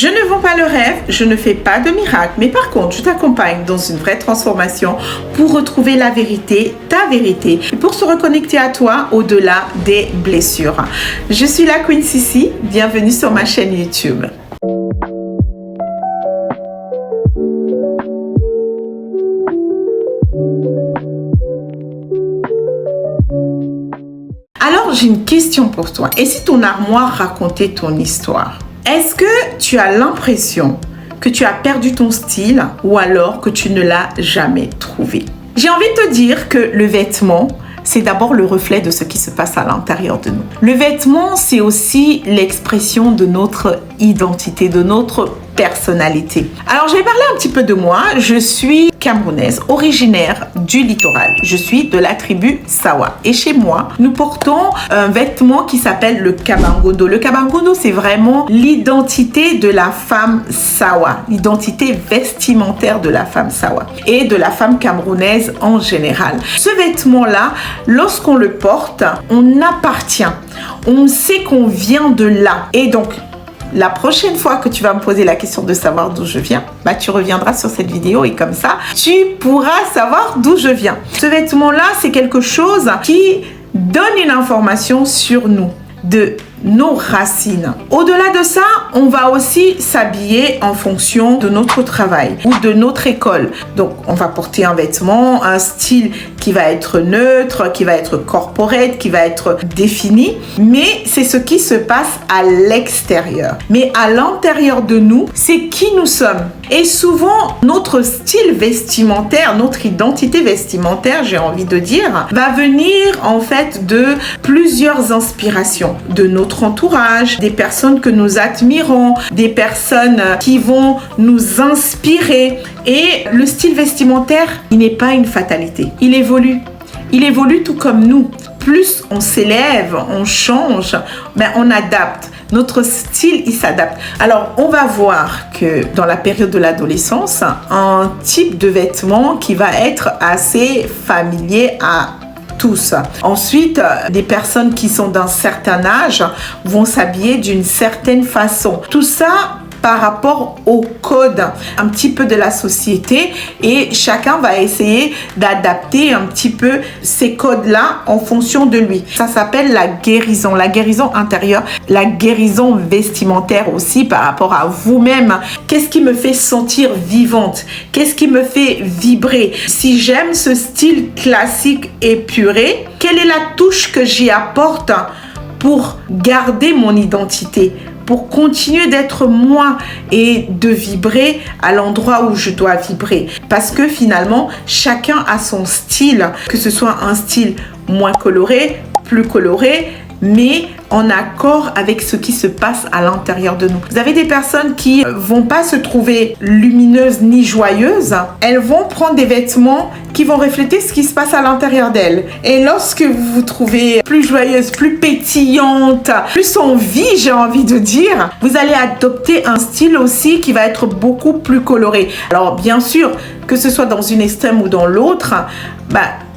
Je ne vends pas le rêve, je ne fais pas de miracle, mais par contre, je t'accompagne dans une vraie transformation pour retrouver la vérité, ta vérité, et pour se reconnecter à toi au-delà des blessures. Je suis la Queen Sissi, bienvenue sur ma chaîne YouTube. Alors, j'ai une question pour toi. Et si ton armoire racontait ton histoire? Est-ce que tu as l'impression que tu as perdu ton style ou alors que tu ne l'as jamais trouvé? J'ai envie de te dire que le vêtement, c'est d'abord le reflet de ce qui se passe à l'intérieur de nous. Le vêtement, c'est aussi l'expression de notre identité, de notre personnalité. Alors, je vais parler un petit peu de moi. Je suis camerounaise, originaire du littoral. Je suis de la tribu Sawa. Et chez moi, nous portons un vêtement qui s'appelle le kabangondo. Le kabangondo, c'est vraiment l'identité de la femme Sawa, l'identité vestimentaire de la femme Sawa et de la femme camerounaise en général. Ce vêtement-là, lorsqu'on le porte, on appartient. On sait qu'on vient de là. Et donc, la prochaine fois que tu vas me poser la question de savoir d'où je viens, tu reviendras sur cette vidéo et comme ça, tu pourras savoir d'où je viens. Ce vêtement-là, c'est quelque chose qui donne une information sur nous, de nos racines. Au-delà de ça, on va aussi s'habiller en fonction de notre travail ou de notre école. Donc, on va porter un vêtement, un style qui va être neutre, qui va être corporate, qui va être défini. Mais c'est ce qui se passe à l'extérieur. Mais à l'intérieur de nous, c'est qui nous sommes. Et souvent, notre style vestimentaire, notre identité vestimentaire, j'ai envie de dire, va venir en fait de plusieurs inspirations, de notre entourage, des personnes que nous admirons, des personnes qui vont nous inspirer. Et le style vestimentaire, il n'est pas une fatalité. Il évolue. Il évolue tout comme nous. Plus on s'élève, on change, on adapte. Notre style, il s'adapte. Alors, on va voir que dans la période de l'adolescence, un type de vêtement qui va être assez familier à tous. Ensuite, des personnes qui sont d'un certain âge vont s'habiller d'une certaine façon. Tout ça par rapport au code un petit peu de la société et chacun va essayer d'adapter un petit peu ces codes-là en fonction de lui. Ça s'appelle la guérison intérieure, la guérison vestimentaire aussi par rapport à vous-même. Qu'est-ce qui me fait sentir vivante? Qu'est-ce qui me fait vibrer? Si j'aime ce style classique épuré, quelle est la touche que j'y apporte pour garder mon identité? Pour continuer d'être moi et de vibrer à l'endroit où je dois vibrer. Parce que finalement, chacun a son style, que ce soit un style moins coloré, plus coloré, mais en accord avec ce qui se passe à l'intérieur de nous. Vous avez des personnes qui vont pas se trouver lumineuses ni joyeuses. Elles vont prendre des vêtements qui vont refléter ce qui se passe à l'intérieur d'elles. Et lorsque vous vous trouvez plus joyeuse, plus pétillante, plus en vie, j'ai envie de dire, vous allez adopter un style aussi qui va être beaucoup plus coloré. Alors bien sûr, que ce soit dans une extrême ou dans l'autre,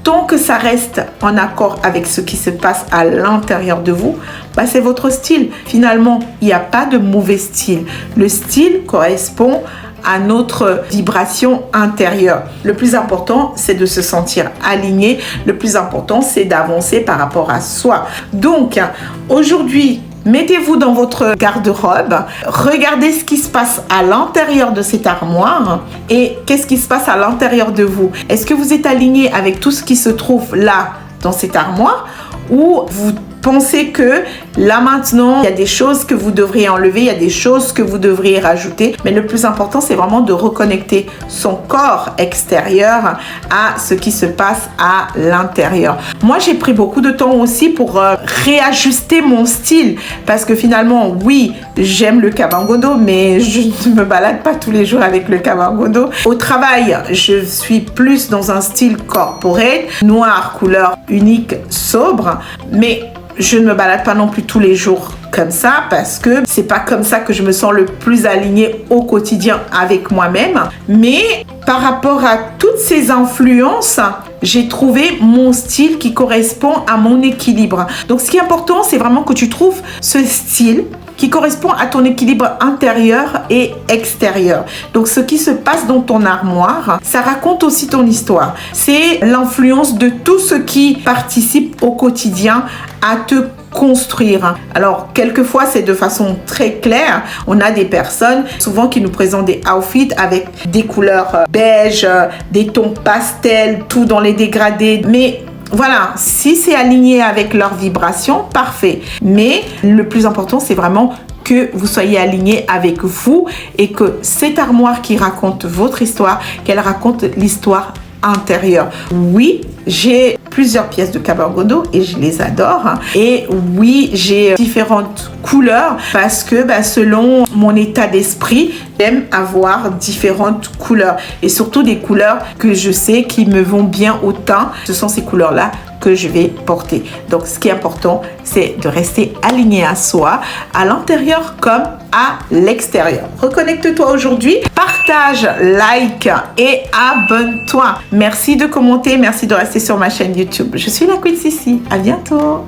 tant que ça reste en accord avec ce qui se passe à l'intérieur de vous, c'est votre style. Finalement, il n'y a pas de mauvais style. Le style correspond à notre vibration intérieure. Le plus important, c'est de se sentir aligné. Le plus important, c'est d'avancer par rapport à soi. Donc, aujourd'hui, mettez-vous dans votre garde-robe, regardez ce qui se passe à l'intérieur de cette armoire et qu'est-ce qui se passe à l'intérieur de vous. Est-ce que vous êtes aligné avec tout ce qui se trouve là dans cette armoire ou vous pensez que là maintenant, il y a des choses que vous devriez enlever, il y a des choses que vous devriez rajouter. Mais le plus important, c'est vraiment de reconnecter son corps extérieur à ce qui se passe à l'intérieur. Moi, j'ai pris beaucoup de temps aussi pour réajuster mon style. Parce que finalement, oui, j'aime le kabangondo, mais je ne me balade pas tous les jours avec le kabangondo. Au travail, je suis plus dans un style corporate, noir, couleur unique, sobre. Mais je ne me balade pas non plus tous les jours comme ça parce que c'est pas comme ça que je me sens le plus alignée au quotidien avec moi-même. Mais par rapport à toutes ces influences, j'ai trouvé mon style qui correspond à mon équilibre. Donc ce qui est important, c'est vraiment que tu trouves ce style qui correspond à ton équilibre intérieur et extérieur. Donc ce qui se passe dans ton armoire, ça raconte aussi ton histoire. C'est l'influence de tout ce qui participe au quotidien à te construire. Alors, quelquefois, c'est de façon très claire. On a des personnes, souvent, qui nous présentent des outfits avec des couleurs beige, des tons pastels, tout dans les dégradés. Mais voilà, si c'est aligné avec leur vibration, parfait. Mais le plus important, c'est vraiment que vous soyez aligné avec vous et que cette armoire qui raconte votre histoire, qu'elle raconte l'histoire intérieure. Oui, j'ai plusieurs pièces de Kaborgondo et je les adore. Et oui, j'ai différentes couleurs parce que selon mon état d'esprit, j'aime avoir différentes couleurs et surtout des couleurs que je sais qui me vont bien au teint. Ce sont ces couleurs-là que je vais porter. Donc, ce qui est important, c'est de rester aligné à soi, à l'intérieur comme à l'extérieur. Reconnecte-toi aujourd'hui, partage, like et abonne-toi. Merci de commenter, merci de rester sur ma chaîne YouTube. Je suis la Queen Sissi. À bientôt.